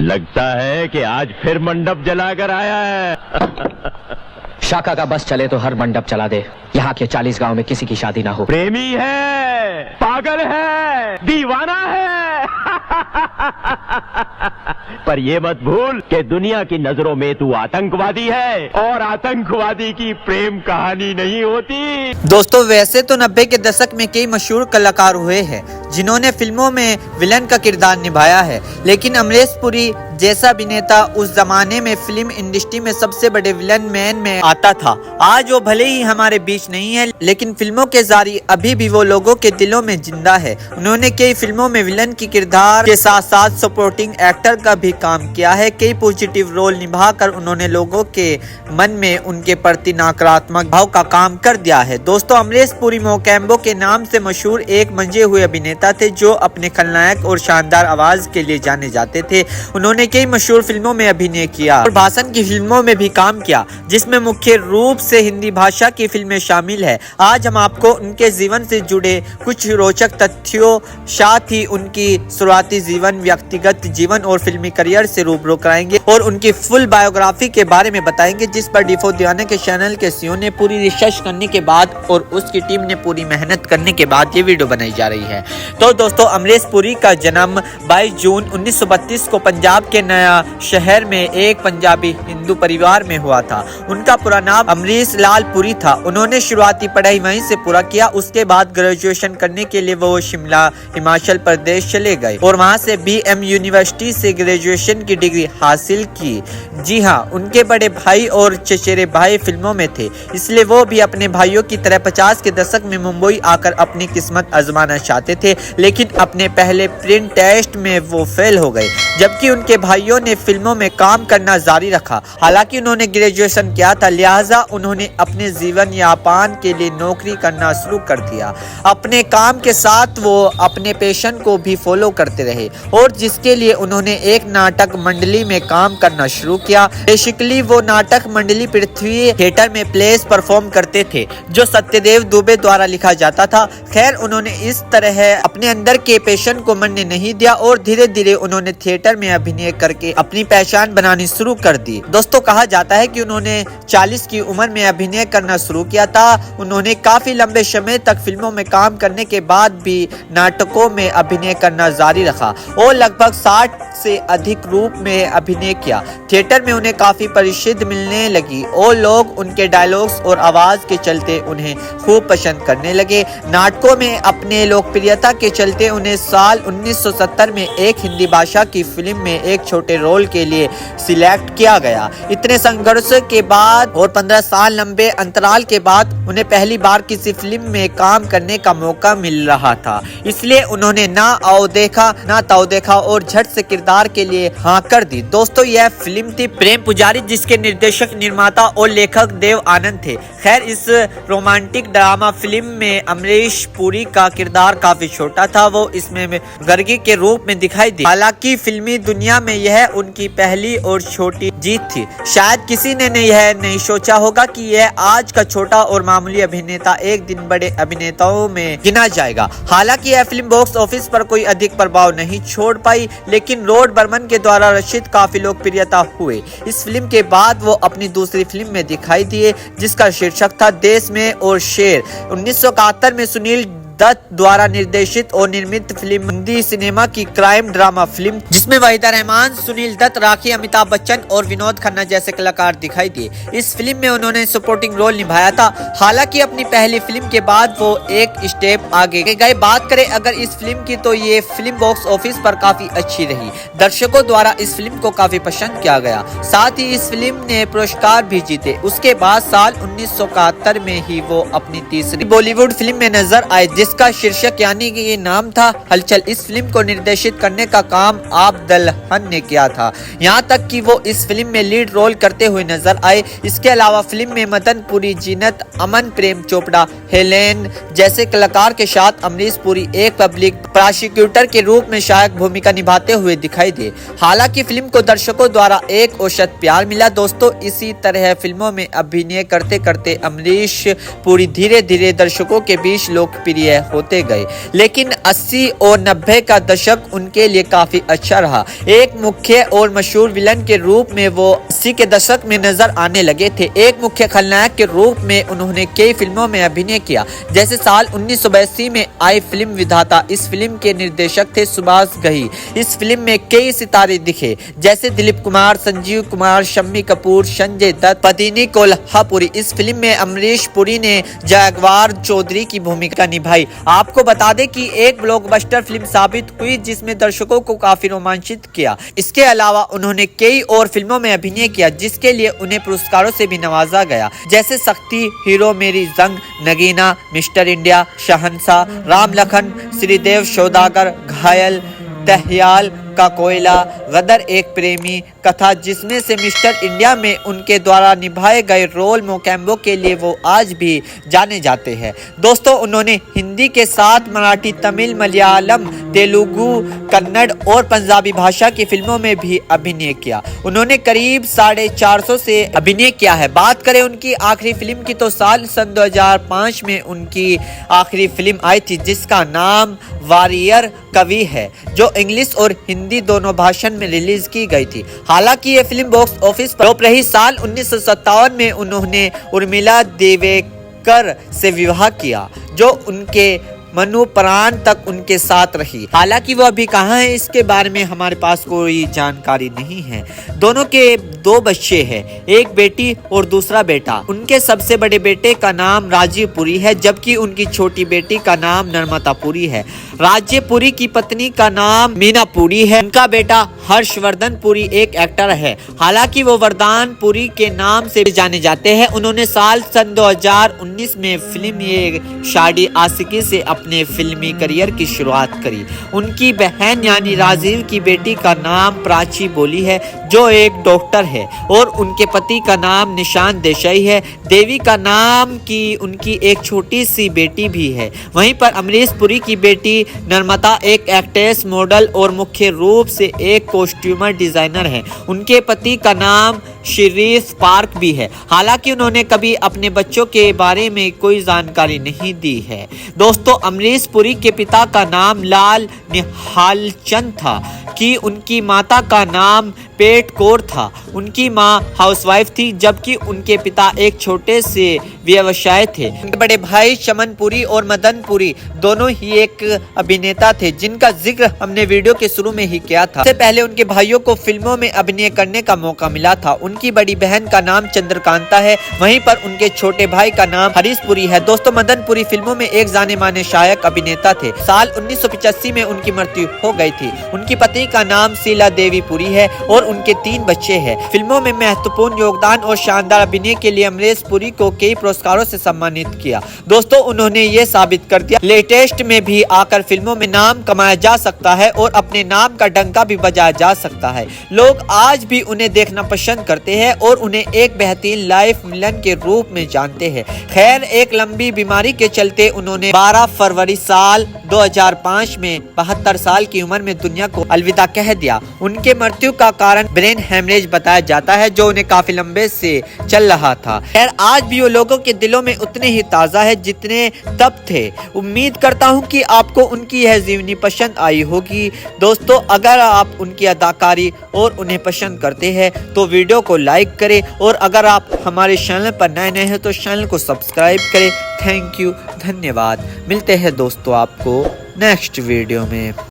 लगता है कि आज फिर मंडप जलाकर आया है। शाखा का बस चले तो हर मंडप चला दे। यहाँ के 40 गांव में किसी की शादी ना हो। प्रेमी है, पागल है, दीवाना है। पर ये मत भूल कि दुनिया की नजरों में तू आतंकवादी है और आतंकवादी की प्रेम कहानी नहीं होती। दोस्तों, वैसे तो 90 के दशक में कई मशहूर कलाकार हुए हैं जिन्होंने फिल्मों में विलन का किरदार निभाया है, लेकिन अमरीश पुरी जैसा अभिनेता उस जमाने में फिल्म इंडस्ट्री में सबसे बड़े विलन मैन में आता था। आज वो भले ही हमारे बीच नहीं है, लेकिन फिल्मों के जरिए अभी भी वो लोगों के दिलों में जिंदा है। उन्होंने कई फिल्मों में विलन की किरदार के साथ साथ सपोर्टिंग एक्टर का भी काम किया है। कई पॉजिटिव रोल निभाकर उन्होंने लोगों के मन में उनके प्रति नकारात्मक भाव का काम कर दिया है। दोस्तों, अमरीश पुरी मोकैम्बो के नाम से मशहूर एक मंजे हुए अभिनेता थे जो अपने खलनायक और शानदार आवाज के लिए जाने जाते थे। उन्होंने कई मशहूर फिल्मों में अभिनय किया और भाषण की फिल्मों में भी काम किया, जिसमें मुख्य रूप से हिंदी भाषा की फिल्में शामिल है। आज हम आपको उनके जीवन से जुड़े कुछ रोचक तथ्यों, साथ ही उनकी शुरुआती जीवन, व्यक्तिगत जीवन और फिल्मी करियर से रूबरू कराएंगे और उनकी फुल बायोग्राफी के बारे में बताएंगे, जिस पर डिफो दीवाना के चैनल के सीईओ ने पूरी रिसर्च करने के बाद और उसकी टीम ने पूरी मेहनत करने के बाद ये वीडियो बनाई जा रही है। तो दोस्तों, अमरीश पुरी का जन्म 22 जून 1932 को पंजाब के नया शहर में एक पंजाबी हिंदू परिवार में हुआ था। उनका पूरा नाम अमरीश लाल पुरी था। उन्होंने शुरुआती पढ़ाई वहीं से पूरा किया। उसके बाद ग्रेजुएशन करने के लिए वो शिमला, हिमाचल प्रदेश चले गए और वहां से BM यूनिवर्सिटी से ग्रेजुएशन की डिग्री हासिल की। जी हाँ, उनके बड़े भाई और चचेरे भाई फिल्मों में थे, इसलिए वो भी अपने भाइयों की तरह 50 के दशक में मुंबई आकर अपनी किस्मत आजमाना चाहते थे, लेकिन अपने पहले प्रिंट टेस्ट में वो फेल हो गए। जबकि उनके भाइयों ने फिल्मों में काम करना जारी रखा। हालांकि उन्होंने ग्रेजुएशन किया था, लिहाजा उन्होंने अपने जीवन यापन के लिए नौकरी करना शुरू कर दिया। अपने काम के साथ वो अपने पैशन को भी फॉलो करते रहे और जिसके लिए उन्होंने एक नाटक मंडली में काम करना शुरू किया। बेसिकली वो नाटक मंडली पृथ्वी थिएटर में प्लेस परफॉर्म करते थे, जो सत्यदेव दुबे द्वारा लिखा जाता था। खैर, उन्होंने इस तरह अपने अंदर के पैशन को मरने नहीं दिया और धीरे धीरे उन्होंने थिएटर में अभिनय करके अपनी पहचान बनानी शुरू कर दी। दोस्तों, कहा जाता है कि उन्होंने 40 की उम्र में अभिनय करना शुरू किया था। उन्होंने काफी लंबे समय तक फिल्मों में काम करने के बाद भी नाटकों में अभिनय करना जारी रखा और लगभग 60 से अधिक रूप में अभिनय किया। थिएटर में उन्हें काफी प्रसिद्धि मिलने लगी और लोग उनके डायलॉग्स और आवाज के चलते उन्हें खूब पसंद करने लगे। नाटकों में अपने लोकप्रियता के चलते उन्हें साल 1970 में एक हिंदी भाषा की फिल्म में एक छोटे रोल के लिए सिलेक्ट किया गया। इतने संघर्ष के बाद और 15 साल लंबे अंतराल के बाद उन्हें पहली बार किसी फिल्म में काम करने का मौका मिल रहा था, इसलिए उन्होंने ना आओ देखा ना ताओ देखा और झट से किरदार के लिए हाँ कर दी। दोस्तों, यह फिल्म थी प्रेम पुजारी, जिसके निर्देशक, निर्माता और लेखक देव आनंद थे। खैर, इस रोमांटिक ड्रामा फिल्म में अमरीश पुरी का किरदार काफी छोटा था। वो इसमें गर्गी के रूप में दिखाई दी। हालांकि फिल्मी दुनिया में यह उनकी पहली और छोटी जीत थी। शायद किसी ने यह नहीं सोचा होगा कि यह आज का छोटा और मामूली अभिनेता एक दिन बड़े अभिनेताओं में गिना जाएगा। हालांकि यह फिल्म बॉक्स ऑफिस पर कोई अधिक प्रभाव नहीं छोड़ पाई, लेकिन रॉड बर्मन के द्वारा रचित काफी लोकप्रियता हुए। इस फिल्म के बाद वो अपनी दूसरी फिल्म में दिखाई दिए, जिसका शीर्षक था देश में और शेर। 1971 में सुनील दत्त द्वारा निर्देशित और निर्मित फिल्म हिंदी सिनेमा की क्राइम ड्रामा फिल्म, जिसमें वहीदा रहमान, सुनील दत्त, राखी, अमिताभ बच्चन और विनोद खन्ना जैसे कलाकार दिखाई दिए। इस फिल्म में उन्होंने सपोर्टिंग रोल निभाया था। हालांकि अपनी पहली फिल्म के बाद वो एक स्टेप आगे गए। बात करें अगर इस फिल्म की, तो ये फिल्म बॉक्स ऑफिस पर काफी अच्छी रही। दर्शकों द्वारा इस फिल्म को काफी पसंद किया गया। साथ ही इस फिल्म ने पुरस्कार भी जीते। उसके बाद साल 1971 में ही वो अपनी तीसरी बॉलीवुड फिल्म में नजर आए, जिसका शीर्षक यानी कि ये नाम था हलचल। इस फिल्म को निर्देशित करने का काम आप दलहन ने किया था। यहाँ तक कि वो इस फिल्म में लीड रोल करते हुए नजर आए। इसके अलावा फिल्म में मदन पुरी, जीनत अमन, प्रेम चोपड़ा, हेलेन जैसे कलाकार के साथ अमरीश पुरी एक पब्लिक प्रोसिक्यूटर के रूप में सहायक भूमिका निभाते हुए दिखाई दिए। हालांकि फिल्म को दर्शकों द्वारा एक औसत प्यार मिला। दोस्तों, इसी तरह फिल्मों में अभिनय करते करते अमरीश पुरी धीरे धीरे दर्शकों के बीच लोकप्रिय तय होते गए। लेकिन 80 और 90 का दशक उनके लिए काफी अच्छा रहा। एक मुख्य और मशहूर विलन के रूप में वो 80 के दशक में नजर आने लगे थे। एक मुख्य खलनायक के रूप में उन्होंने कई फिल्मों में अभिनय किया, जैसे साल 1982 में आई फिल्म विधाता। इस फिल्म के निर्देशक थे सुभाष घई। इस फिल्म में कई सितारे दिखे, जैसे दिलीप कुमार, संजीव कुमार, शम्मी कपूर, संजय दत्त, पद्मिनी कोल्हापुरी। इस फिल्म में अमरीश पुरी ने जागवार चौधरी की भूमिका निभाई। आपको बता दें कि एक ब्लॉकबस्टर फिल्म साबित हुई, जिसमें दर्शकों को काफी रोमांचित किया। इसके अलावा उन्होंने कई और फिल्मों में अभिनय किया, जिसके लिए उन्हें पुरस्कारों से भी नवाजा गया, जैसे शक्ति, हीरो मेरी जंग, नगीना, मिस्टर इंडिया, शहंशाह, राम लखन, श्रीदेव सौदागर, घायल, दहयाल का कोयला, गदर एक प्रेमी कथा, जिसमें से मिस्टर इंडिया में उनके द्वारा निभाए गए रोल मोकैम्बो के लिए वो आज भी जाने जाते हैं। दोस्तों, उन्होंने हिंदी के साथ मराठी, तमिल, मलयालम, तेलुगु, कन्नड़ और पंजाबी भाषा की फिल्मों में भी अभिनय किया। उन्होंने करीब 450 से अभिनय किया है। बात करें उनकी आखिरी फिल्म की तो साल सन 2005 में उनकी आखिरी फिल्म आई थी, जिसका नाम वॉरियर कवि है, जो इंग्लिश और हिंदी दोनों भाषा में रिलीज की गई थी। हालांकि ये फिल्म बॉक्स ऑफिस पर फ्लॉप रही। साल 1957 में उन्होंने उर्मिला देवेकर से विवाह किया, जो उनके मनुप्राण तक उनके साथ रही। हालांकि वो अभी कहाँ है, इसके बारे में हमारे पास कोई जानकारी नहीं है। दोनों के 2 बच्चे हैं, एक बेटी और दूसरा बेटा। उनके सबसे बड़े बेटे का नाम राजीव पुरी है, जबकि उनकी छोटी बेटी का नाम नर्मदा पुरी है। राजीव पुरी की पत्नी का नाम मीना पुरी है। उनका बेटा हर्षवर्धन पुरी एक एक्टर है। हालांकि वो वरदान पुरी के नाम से भी जाने जाते हैं। उन्होंने साल सन 2019 में फिल्म ये शादी आशिकी से अपने फिल्मी करियर की शुरुआत करी। उनकी बहन यानी राजीव की बेटी का नाम प्राची बोली है, जो एक डॉक्टर है, और उनके पति का नाम निशान देसाई है। देवी का नाम की उनकी एक छोटी सी बेटी भी है। वहीं पर अमरीश पुरी की बेटी नर्मदा एक एक्ट्रेस, मॉडल और मुख्य रूप से एक कॉस्ट्यूमर डिजाइनर है। उनके पति का नाम शिरीष पार्क भी है। हालांकि उन्होंने कभी अपने बच्चों के बारे में कोई जानकारी नहीं दी है। दोस्तों, अमरीश पुरी के पिता का नाम लाल निहालचंद था, कि उनकी माता का नाम पेट कौर था। उनकी मां हाउसवाइफ थी, जबकि उनके पिता एक छोटे से व्यवसाय थे। उनके बड़े भाई चमन पुरी और मदन पुरी दोनों ही एक अभिनेता थे, जिनका जिक्र हमने वीडियो के शुरू में ही किया था। इससे पहले उनके भाइयों को फिल्मों में अभिनय करने का मौका मिला था। उनकी बड़ी बहन का नाम चंद्रकांता है, वहीं पर उनके छोटे भाई का नाम हरीश पुरी है। दोस्तों, मदन पुरी फिल्मों में एक जाने माने सहायक अभिनेता थे। साल 1985 में उनकी मृत्यु हो गई थी। उनकी पत्नी का नाम शीला देवी पुरी है और उनके 3 बच्चे हैं। फिल्मों में महत्वपूर्ण योगदान और शानदार अभिनय के लिए अमरीश पुरी को कई पुरस्कारों से सम्मानित किया। दोस्तों, उन्होंने ये साबित कर दिया लेटेस्ट में भी आकर फिल्मों में नाम कमाया जा सकता है और अपने नाम का डंका भी बजाया जा सकता है। लोग आज भी उन्हें देखना पसंद करते हैं और उन्हें एक बेहतरीन लाइफ विलन के रूप में जानते हैं। खैर, एक लंबी बीमारी के चलते उन्होंने 12 फरवरी साल 2005 में 72 साल की उम्र में दुनिया को अलविदा कह दिया। उनके मृत्यु का कारण ब्रेन हेमरेज बताया जाता है, जो उन्हें काफी लंबे से चल रहा था। खैर, आज भी वो लोगों के दिलों में उतने ही ताजा है जितने तब थे। उम्मीद करता हूँ कि आपको उनकी यह जीवनी पसंद आई होगी। दोस्तों, अगर आप उनकी अदाकारी और उन्हें पसंद करते हैं तो वीडियो को लाइक करें, और अगर आप हमारे चैनल पर नए हैं तो चैनल को सब्सक्राइब करें। थैंक यू, धन्यवाद। मिलते हैं दोस्तों आपको नेक्स्ट वीडियो में।